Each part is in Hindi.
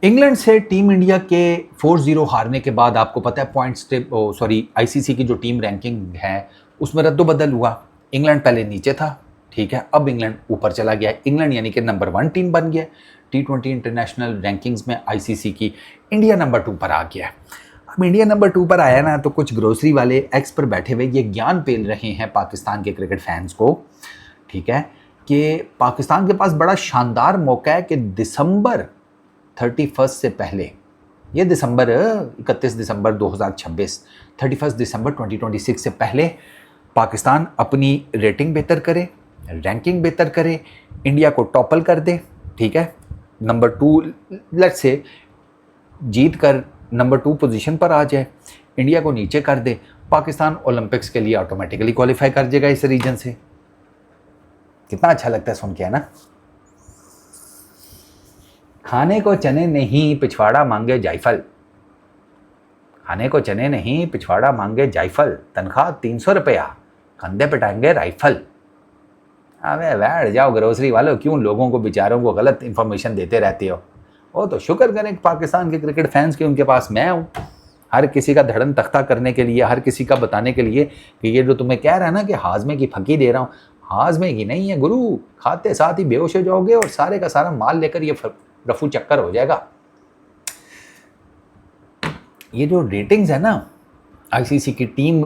इंग्लैंड से टीम इंडिया के 4-0 हारने के बाद आपको पता है आईसीसी की जो टीम रैंकिंग है उसमें रद्दोबदल हुआ। इंग्लैंड पहले नीचे था, ठीक है, अब इंग्लैंड ऊपर चला गया। इंग्लैंड यानी कि नंबर 1 टीम बन गया T20 इंटरनेशनल रैंकिंग्स में आईसीसी की। इंडिया नंबर 2 पर आ गया। अब इंडिया नंबर 2 पर आया ना, तो कुछ ग्रोसरी वाले एक्स पर बैठे हुए ये ज्ञान पेल रहे हैं पाकिस्तान के क्रिकेट फैंस को, ठीक है, कि पाकिस्तान के पास बड़ा शानदार मौका है कि दिसंबर 31 से पहले, ये दिसंबर 31 दिसंबर 2026, 31 दिसंबर 2026 से पहले पाकिस्तान अपनी रेटिंग बेहतर करे, रैंकिंग बेहतर करे, इंडिया को टॉपल कर दे, ठीक है, नंबर 2 लेट्स से जीत कर नंबर 2 पोजीशन पर आ जाए, इंडिया को नीचे कर दे, पाकिस्तान ओलंपिक्स के लिए ऑटोमेटिकली क्वालिफाई कर जाएगा इस रीजन से। कितना अच्छा लगता है सुन के, है ना। खाने को चने नहीं पिछवाड़ा मांगे जायफल, खाने को चने नहीं पिछवाड़ा मांगे जायफल, तनख्वाह 300 रुपया, कंधे पिटाएंगे राइफल। अबे बैठ जाओ ग्रोसरी वालों, क्यों लोगों को बेचारों को गलत इंफॉर्मेशन देते रहते हो। वो तो शुक्र करें पाकिस्तान के क्रिकेट फैंस के, उनके पास मैं हूँ हर किसी का धड़न तख्ता करने के लिए, हर किसी का बताने के लिए कि ये जो तुम्हें कह रहा है ना कि हाजमे की फकी दे रहा हूँ, हाजमे की नहीं है गुरु, खाते साथ ही बेहोश हो जाओगे और सारे का सारा माल लेकर ये रफू चक्कर हो जाएगा। ये जो रेटिंग्स है ना आईसीसी की टीम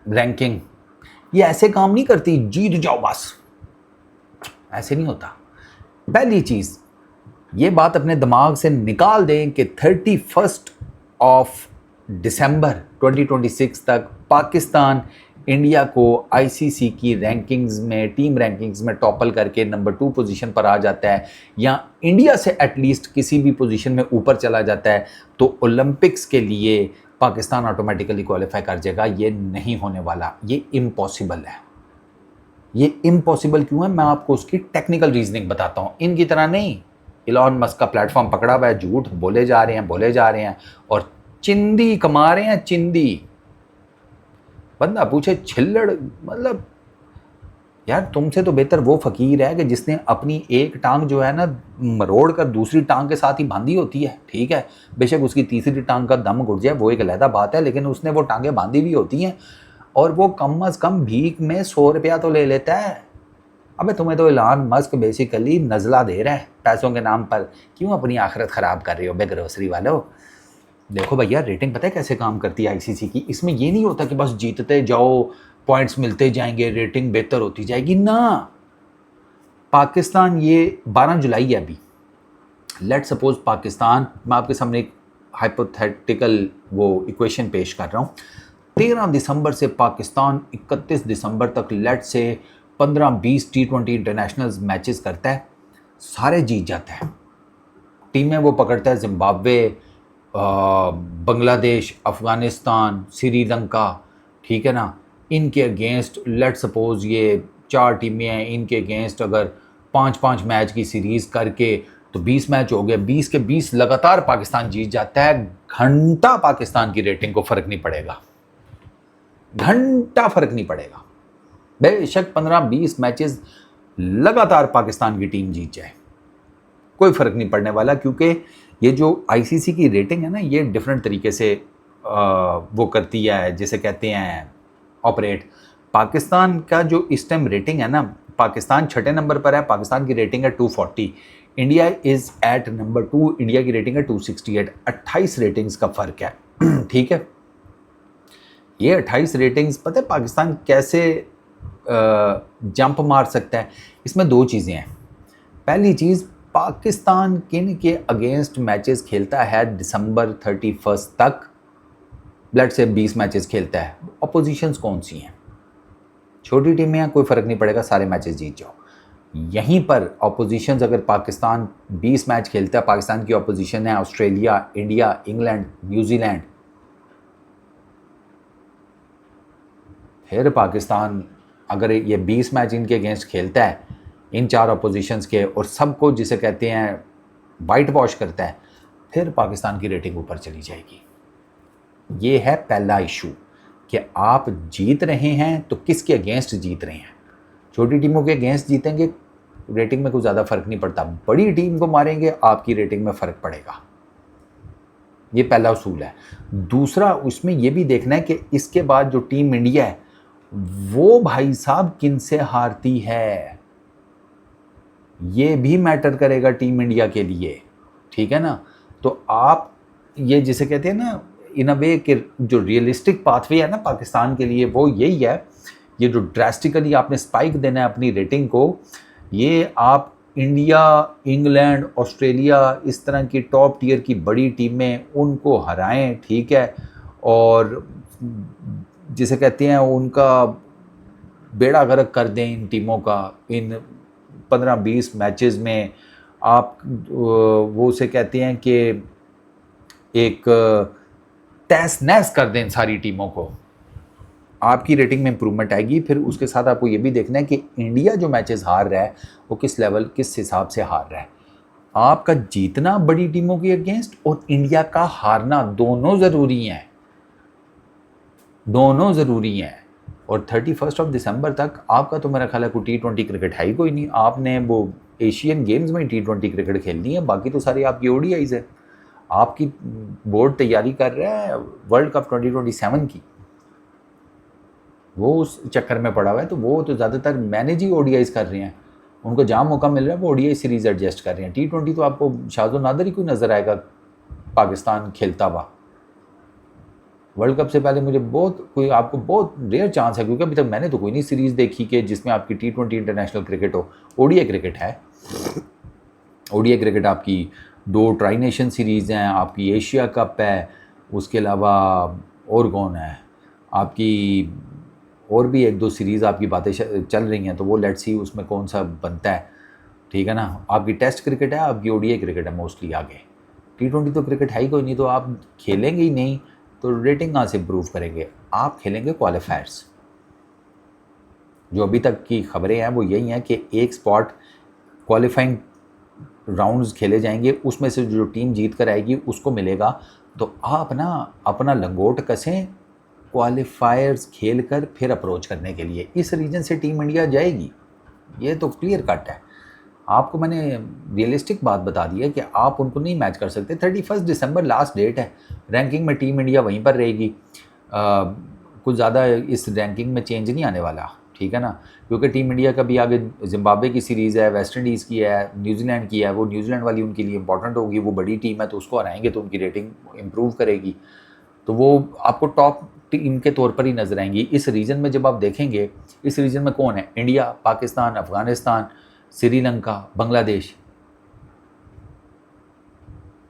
रैंकिंग, ये ऐसे काम नहीं करती जीत जाओ बस, ऐसे नहीं होता। पहली चीज ये बात अपने दिमाग से निकाल दें कि 31 दिसंबर 2026 तक पाकिस्तान इंडिया को आईसीसी की रैंकिंग्स में, टीम रैंकिंग्स में टॉपल करके नंबर 2 पोजीशन पर आ जाता है, या इंडिया से एटलीस्ट किसी भी पोजीशन में ऊपर चला जाता है, तो ओलंपिक्स के लिए पाकिस्तान ऑटोमेटिकली क्वालिफाई कर जाएगा। ये नहीं होने वाला, ये इम्पॉसिबल है। ये इम्पॉसिबल क्यों है, मैं आपको उसकी टेक्निकल रीजनिंग बताता हूँ। इनकी तरह नहीं इलॉन मस्क का प्लेटफॉर्म पकड़ा हुआ है, झूठ बोले जा रहे हैं और चिंदी कमा रहे हैं, चिंदी। बंदा पूछे छिल्लड़, मतलब यार तुमसे तो बेहतर वो फकीर है कि जिसने अपनी एक टांग जो है ना मरोड़ कर दूसरी टांग के साथ ही बांधी होती है, ठीक है, बेशक उसकी तीसरी टांग का दम घुट जाए वो एक अलहदा बात है, लेकिन उसने वो टांगें बांधी भी होती हैं, और वो कम अज़ कम भीख में 100 रुपया तो ले लेता है। अबे तुम्हें तो इलॉन मस्क बेसिकली नज़ला दे रहा है पैसों के नाम पर, क्यों अपनी आखिरत ख़राब कर रहे हो बे ग्रोसरी वालों। देखो भैया रेटिंग पता है कैसे काम करती है आईसीसी की, इसमें ये नहीं होता कि बस जीतते जाओ पॉइंट्स मिलते जाएंगे रेटिंग बेहतर होती जाएगी ना। पाकिस्तान, ये 12 जुलाई है अभी, लेट सपोज पाकिस्तान, मैं आपके सामने एक हाइपोथेटिकल वो इक्वेशन पेश कर रहा हूँ, 13 दिसंबर से पाकिस्तान 31 दिसंबर तक लेट से 15-20 T20 इंटरनेशनल मैचेस करता है, सारे जीत जाता है। टीमें वो पकड़ता है जिम्बाब्वे, बांग्लादेश, अफ़गानिस्तान, श्रीलंका, ठीक है ना, इनके अगेंस्ट लेट सपोज ये 4 टीमें हैं, इनके अगेंस्ट अगर 5-5 मैच की सीरीज़ करके तो 20 मैच हो गए, 20 के 20 लगातार पाकिस्तान जीत जाता है। घंटा पाकिस्तान की रेटिंग को फ़र्क नहीं पड़ेगा, घंटा फ़र्क नहीं पड़ेगा, बेशक 15-20 मैचेस लगातार पाकिस्तान की टीम जीत जाए, कोई फ़र्क नहीं पड़ने वाला, क्योंकि ये जो आईसीसी की रेटिंग है ना, ये डिफरेंट तरीके से वो करती है, जिसे कहते हैं ऑपरेट। पाकिस्तान का जो इस टाइम रेटिंग है ना, पाकिस्तान 6ठे नंबर पर है, पाकिस्तान की रेटिंग है 240, India is at number 2, India की रेटिंग है 268, 28 रेटिंग्स का फ़र्क है ठीक है। ये 28 रेटिंग्स पता है पाकिस्तान कैसे जंप मार सकता है। इसमें 2 चीज़ें हैं। पहली चीज़, पाकिस्तान किन के अगेंस्ट मैचेस खेलता है दिसंबर 31 तक, ब्लड से 20 मैचेस खेलता है, अपोजिशंस कौन सी हैं, छोटी टीमें हैं, कोई फ़र्क नहीं पड़ेगा, सारे मैचेस जीत जाओ। यहीं पर अपोजिशंस, अगर पाकिस्तान 20 मैच खेलता है, पाकिस्तान की अपोजिशन है ऑस्ट्रेलिया, इंडिया, इंग्लैंड, न्यूजीलैंड, फिर पाकिस्तान अगर ये 20 मैच इनके अगेंस्ट खेलता है, इन 4 अपोजिशंस के, और सबको जिसे कहते हैं वाइट वॉश करता है, फिर पाकिस्तान की रेटिंग ऊपर चली जाएगी। ये है पहला इशू कि आप जीत रहे हैं तो किसके अगेंस्ट जीत रहे हैं। छोटी टीमों के अगेंस्ट जीतेंगे रेटिंग में कुछ ज़्यादा फ़र्क नहीं पड़ता, बड़ी टीम को मारेंगे आपकी रेटिंग में फ़र्क पड़ेगा। ये पहला उसूल है। दूसरा, उसमें ये भी देखना है कि इसके बाद जो टीम इंडिया है वो भाई साहब किन से हारती है, ये भी मैटर करेगा टीम इंडिया के लिए, ठीक है ना। तो आप ये जिसे कहते हैं ना इन अ वे कि जो रियलिस्टिक पाथवे है ना पाकिस्तान के लिए वो यही है, ये जो ड्रास्टिकली आपने स्पाइक देना है अपनी रेटिंग को, ये आप इंडिया, इंग्लैंड, ऑस्ट्रेलिया, इस तरह की टॉप टियर की बड़ी टीमें उनको हराएं, ठीक है, और जिसे कहते हैं उनका बेड़ा गर्क कर दें इन टीमों का, इन 15-20 मैचेस में आप वो उसे कहते हैं कि एक तहस नहस कर दें सारी टीमों को, आपकी रेटिंग में इंप्रूवमेंट आएगी। फिर उसके साथ आपको ये भी देखना है कि इंडिया जो मैचेस हार रहा है वो किस लेवल, किस हिसाब से हार रहा है। आपका जीतना बड़ी टीमों के अगेंस्ट और इंडिया का हारना दोनों ज़रूरी हैं, दोनों ज़रूरी हैं। और 31 दिसंबर तक आपका तो मेरा ख्याल है कोई T20 क्रिकेट है ही कोई नहीं, आपने वो एशियन गेम्स में T20 क्रिकेट खेलनी है, बाकी तो सारी आपकी ODIs है। आपकी बोर्ड तैयारी कर रहा है वर्ल्ड कप 2027 की, वो उस चक्कर में पड़ा हुआ है, तो वो तो ज़्यादातर मैनेज ही ODIs कर रहे हैं, उनको जहाँ मौका मिल रहा है वो ODI सीरीज़ एडजस्ट कर रहे हैं। T20 तो आपको शाज़ो नादर ही कोई नज़र आएगा पाकिस्तान खेलता हुआ। वर्ल्ड कप से पहले मुझे आपको बहुत रेयर चांस है, क्योंकि अभी तक मैंने तो कोई नहीं सीरीज़ देखी कि जिसमें आपकी T20 इंटरनेशनल क्रिकेट हो। ODI क्रिकेट है, ODI क्रिकेट आपकी 2 ट्राई नेशन सीरीज़ हैं, आपकी एशिया कप है, उसके अलावा और कौन है आपकी, और भी 1-2 सीरीज़ आपकी बातें चल रही हैं, तो वो लेट्स सी उसमें कौन सा बनता है, ठीक है ना। आपकी टेस्ट क्रिकेट है, आपकी ODI क्रिकेट है मोस्टली आगे, T20 तो क्रिकेट है ही कोई नहीं, तो आप खेलेंगे ही नहीं तो रेटिंग कहाँ से इम्प्रूव करेंगे। आप खेलेंगे क्वालिफायर्स। जो अभी तक की खबरें हैं वो यही हैं कि एक स्पॉट क्वालिफाइंग राउंड्स खेले जाएंगे, उसमें से जो टीम जीत कर आएगी उसको मिलेगा। तो आप ना अपना लंगोट कसें क्वालिफायर्स खेल कर फिर अप्रोच करने के लिए, इस रीजन से टीम इंडिया जाएगी, ये तो क्लियर कट है। आपको मैंने रियलिस्टिक बात बता दी है कि आप उनको नहीं मैच कर सकते। 31 दिसंबर लास्ट डेट है, रैंकिंग में टीम इंडिया वहीं पर रहेगी, कुछ ज़्यादा इस रैंकिंग में चेंज नहीं आने वाला, ठीक है ना, क्योंकि टीम इंडिया का भी आगे जिम्बाब्वे की सीरीज़ है, वेस्ट इंडीज़ की है, न्यूजीलैंड की है, वो न्यूजीलैंड वाली उनके लिए इंपॉर्टेंट होगी, वो बड़ी टीम है तो उसको हराएंगे तो उनकी रेटिंग इम्प्रूव करेगी, तो वो आपको टॉप टीम के तौर पर ही नजर आएंगी। इस रीजन में जब आप देखेंगे, इस रीजन में कौन है, इंडिया, पाकिस्तान, अफगानिस्तान, श्रीलंका, बांग्लादेश।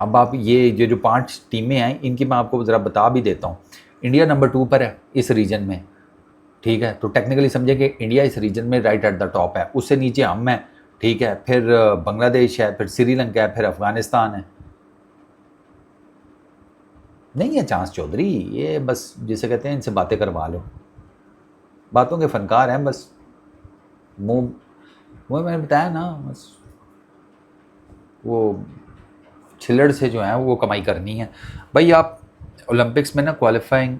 अब आप ये जो 5 टीमें हैं इनकी मैं आपको ज़रा बता भी देता हूँ। इंडिया नंबर 2 पर है इस रीजन में, ठीक है, तो टेक्निकली समझे कि इंडिया इस रीजन में राइट एट द टॉप है, उससे नीचे हम हैं, ठीक है, फिर बांग्लादेश है, फिर श्रीलंका है, फिर अफगानिस्तान है। नहीं है चांस चौधरी, ये बस जिसे कहते हैं इनसे बातें करवा लो, बातों के फनकार हैं बस, मुँह वो मैंने बताया ना, बस वो छिल्लड़ से जो है वो कमाई करनी है भाई। आप ओलंपिक्स में ना क्वालिफाइंग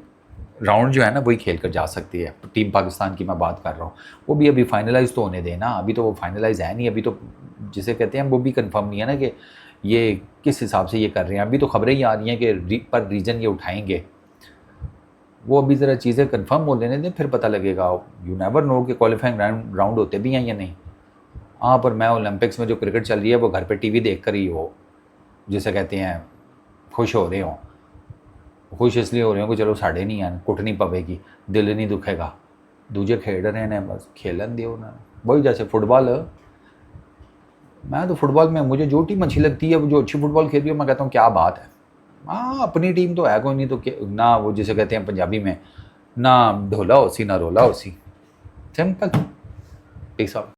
राउंड जो है ना वही खेल कर जा सकती है। टीम पाकिस्तान की मैं बात कर रहा हूँ, वो भी अभी फाइनलाइज तो होने देना, अभी तो वो फाइनलाइज है नहीं, अभी तो जिसे कहते हैं वो भी कंफर्म नहीं है ना कि ये किस हिसाब से ये कर रहे हैं। अभी तो खबरें ही आ रही हैं कि पर रीजन ये उठाएंगे, वो अभी ज़रा चीज़ें कंफर्म हो लेने दें फिर पता लगेगा। यू नेवर नो कि क्वालिफाइंग राउंड होते भी हैं या नहीं। हाँ, पर मैं ओलंपिक्स में जो क्रिकेट चल रही है वो घर पे टीवी देख कर ही हो जिसे कहते हैं खुश हो रहे हों। खुश इसलिए हो रहे हो कि चलो साढ़े नहीं हैं, कुट नहीं पवेगी, दिल नहीं दुखेगा, दूजे खेल रहे हैं, बस खेलन दियो ना। वही जैसे फुटबॉल, मैं तो फुटबॉल में मुझे जो टीम अच्छी लगती है, वो जो अच्छी फुटबॉल खेल रही है, मैं कहता हूँ क्या बात है। हाँ, अपनी टीम तो है कोई नहीं, तो ना वो जिसे कहते हैं पंजाबी में ना ढोला होसी ना रोला होसी, सिंपल। Peace out.